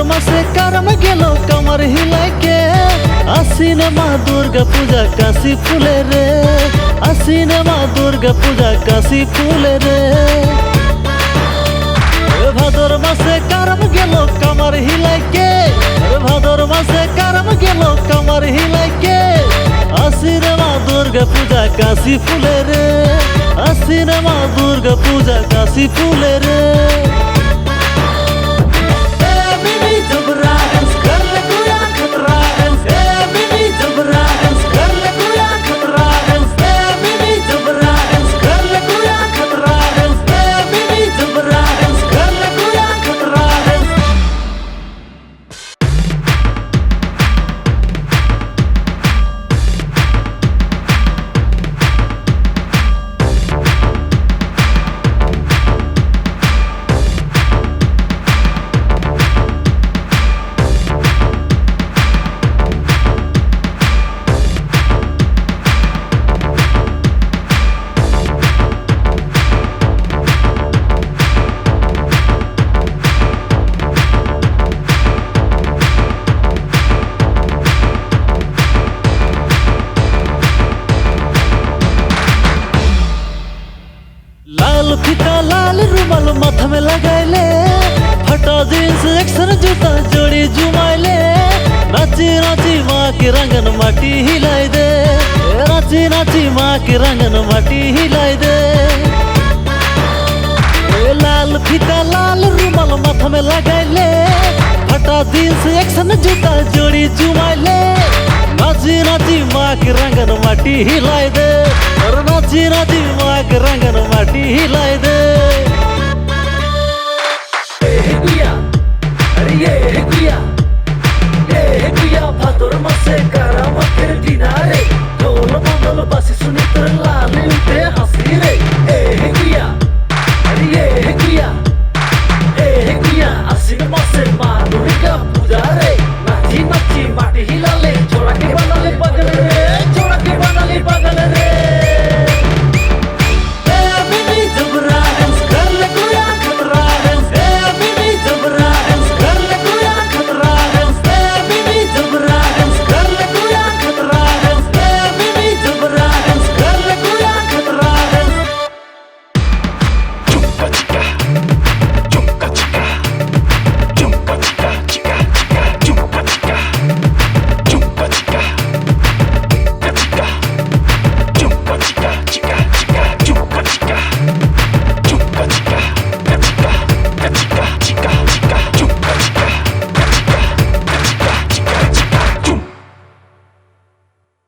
মাসে কারম গেল কামার হিলাইকে আশ্বিনে মা দুর্গা পূজা কাশি ফুলে রে আশ্বিনে মা দুর্গা পূজা কাশি ফুলে রে ভাদর মাসে কারম গেল কামার হিলাইকে ভাদর মাসে কারম গেল কামার হিলাইকে আশ্বিনে মা দুর্গা পূজা কাশি ফুলে রে আশ্বিনে মা দুর্গা পূজা কাশি ফুলে রে लाल फीता लाल रुमाल माथा में लगाइले फटा जींस एक्शन जूता जोड़ी जुमाइले नाची नाची माँ के रंगन माटी हिलाई दे नाची नाची माँ के रंगन माटी हिलाई दे लाल फीता लाल रुमाल माथा में लगाइले फटा जींस एक्शन जूता जोड़ी जुमाइले नाची नाची माँ के रंगन माटी हिलाई दे और नाची नाची माँ के रंगन माटी हिलाई दे गुया अरे ये गुया भादर मासे कारा मकर दिनारे